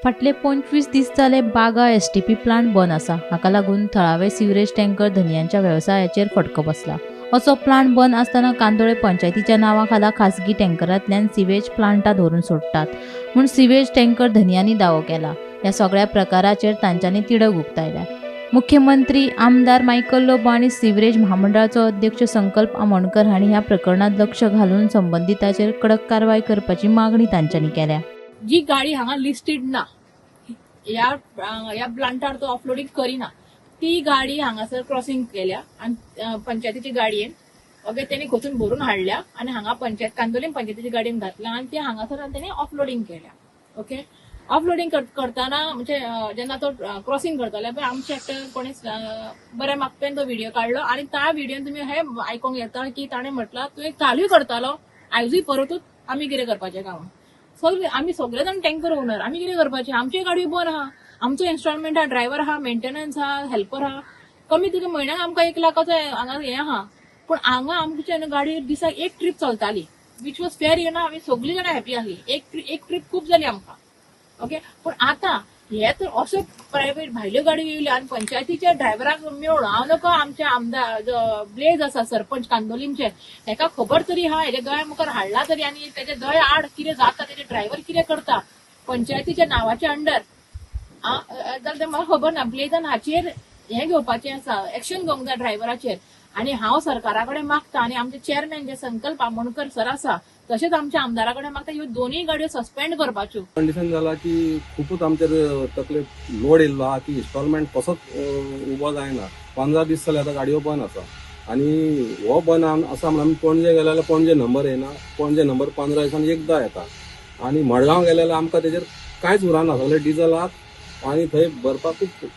फाटले 25 दीस जाले बागा एसटीपी प्लांट बंद आसा. हाका लागून थळावे सिवरेज टँकर धनयांच्या वेवसायाचेर फटको बसला. असो प्लांट बंद आसतना कांदोळे पंचायतीच्या नांवाखाला खासगी टँकरांतल्यान सिवेज प्लांटात व्हरून सोडटात म्हूण सिवेज टँकर धनयांनी दावो केला. ह्या सगळ्या प्रकाराचेर तांच्यांनी तिडक उक्तायल्या. मुख्यमंत्री आमदार मायकल लोबो आनी सिवरेज महामंडळाचो अध्यक्ष संकल्प आमोणकर हांणी ह्या प्रकरणात लक्ष घालून संबंधितांचेर कडक कारवाय करपाची मागणी तांच्यांनी केल्या. जी गाडी हांगा लिस्टेड ना या प्लांटार तो ऑफलोडिंग करिना ती गाडी हांगासर क्रॉसिंग केल्या आणि पंचायतीची गाडयेन ओके त्यांनी खोचून भरून हाडल्या आणि हांगा पंचायत कांदोलीम पंचायतीची गाडयेन घातल्या आणि ती हांगासर त्यांनी ऑफलोडिंग केल्या. ओके ऑफलोडिंग करताना म्हणजे जेन्ना तो क्रॉसिंग करताले पळय आमचे एकटे कोणी बऱ्या मागप्यान तो व्हिडिओ काढलो आणि त्या व्हिडिओन तुम्ही हे आयकूंक येता की ताणें म्हटलं तूं एक चालूय करतालो आयजूय परतूच आमी कितें करपाचें गांवांत सगळे आमी सगळे जाण टँकर ओनर आमी कितें करपाचें आमची गाडी बंद आहा आमचो इन्स्टॉलमेंट आहा ड्रायव्हर आहा मेंटेनन्स आहा हेल्पर आहा कमी तुका म्हयन्याक आमकां 1 लाखाचो हांगा हें आहा पूण हांगा आमच्या गाडी दिसाक एक ट्रीप चलताली विच वॉज फेअर आमी सगळीं जाणां हॅपी आसली एक ट्रीप खूब जाली आमकां. ओके पूण आतां हे तर असो प्रायव्हेट भायल्यो गाडयो येयल्यो आनी पंचायतीच्या ड्रायव्हराक मेळून हांव नको आमच्या आमदार ब्लेज आसा सरपंच कांदोलीमचे हेका खबर तरी आहा हेजे दोळ्या मुखार हाडला तरी आनी तेजे दोळे आड कितें जाता तेजे ड्रायव्हर कितें करता पंचायतीच्या नांवाच्या अंडर जाल्यार ते म्हाका खबर ना. ब्लेजान हाचेर हें घेवपाचें आसा एक्शन घेवंक जाय ड्रायव्हराचेर आनी हांव सरकारा कडेन मागता आनी आमचे चेअरमॅन जे संकल्प आमोणकर सर आसा तशेंच आमच्या आमदारा कडेन मागता ह्यो दोनूय गाडयो सस्पेंड करपाच्यो. कंडिशन जाला की खूपच आमचेर तकले लोड येयल्लो आहा की इन्स्टॉलमेंट कसोच उबो जायना. 15 दीस जाले आतां गाडयो बंद आसा आनी हो बंद आसा म्हणून आमी पणजे गेले जाल्यार पणजे नंबर येना पणजे नंबर 15 दिसांनी एकदां येता आनी मडगांव गेले जाल्यार आमकां तेजेर कांयच उरना सगळे डिझलाक आनी थंय भरपाकूच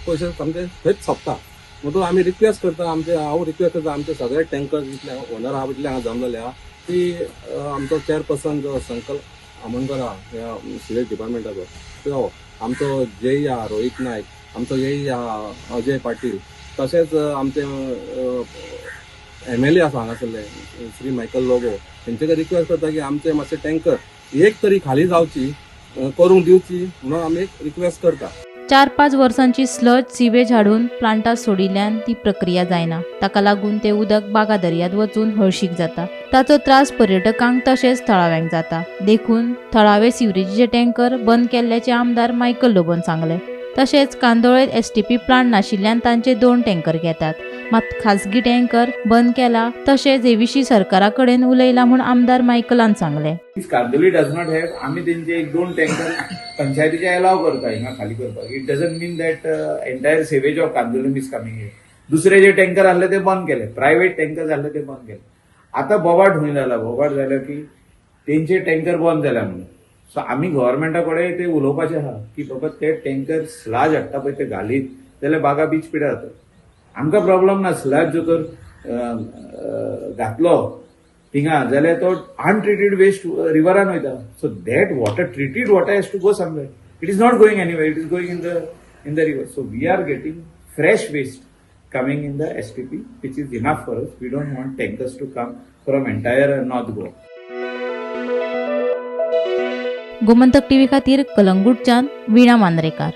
पयशे सामके थंयच सोंपता. म्हणून आमी रिक्वेस्ट करता हांव रिक्वेस्ट करता आमचे सगळे टँकर जितले ओनर आहा जितले हांगा जमलेले आहा ती आमचो चेअरपर्सन जो संकल्प आमोणकर आहा ह्या सिव्हिल डिपार्टमेंटाचो तो आमचो जेई आहा रोहित नायक आमचो एई आहा अजय पाटील तशेंच आमचे MLA आसा हांगासरले श्री मायकल लोबो तेंचे कडेन रिक्वेस्ट करता की आमचे मातशे टँकर एक तरी खाली जावची करूंक दिवची म्हणून आमी एक रिक्वेस्ट करता. 4-5 वर्सांची स्लज सिवेज हाडून प्लांटात सोडिल्ल्यान ती प्रक्रिया जायना. ताका लागून ते उदक बागा दर्यांत वचून हळशीक जाता. ताचो त्रास पर्यटकांक तशेंच थळाव्यांक जाता. देखून थळावे सिवरेजीचे टँकर बंद केल्ल्याचे आमदार मायकल लोबोन सांगले. तशेंच कांदोळेत एसटीपी प्लांट नाशिल्ल्यान तांचे 2 टँकर घेतात मात खासगी टँकर बंद केला तशेंच हे विशीं सरकारा कडेन उलयला म्हूण आमदार मायकलान सांगले. कांदोली डज नॉट हॅव आम्ही त्यांचे 1-2 टँकर पंचायतीचे अलाव करता हिंगा खाली करपाक. It doesn't mean that entire sewage of Kandoli is coming here. दुसरे जे टँकर आसले ते बंद केले प्रायव्हेट टँकर आसले ते बंद केले. आता बोबाट खंय जाला बोबाट जाल्या की तेंचे टँकर बंद जाल्या म्हणून सो आमी गव्हर्मेंटा कडेन ते उलोवपाचे आहा की बाबा ते टँकर स्लाज हाडटा पळय ते घालीत जाल्यार बागा बीच पिड्यार जाता. आमकां प्रॉब्लम ना स्लाज जो तर घातलो थिंगा जाल्यार तो अनट्रिटेड वेस्ट रिवरान वयता. So that water treated water has to go somewhere. It is not going anywhere it is going in the river. So we are getting fresh waste coming in the STP which is enough for us. We don't want tankers to come from entire North Goa. Gomantak TV खातीर कलंगूटच्यान वीणा मांद्रेकार.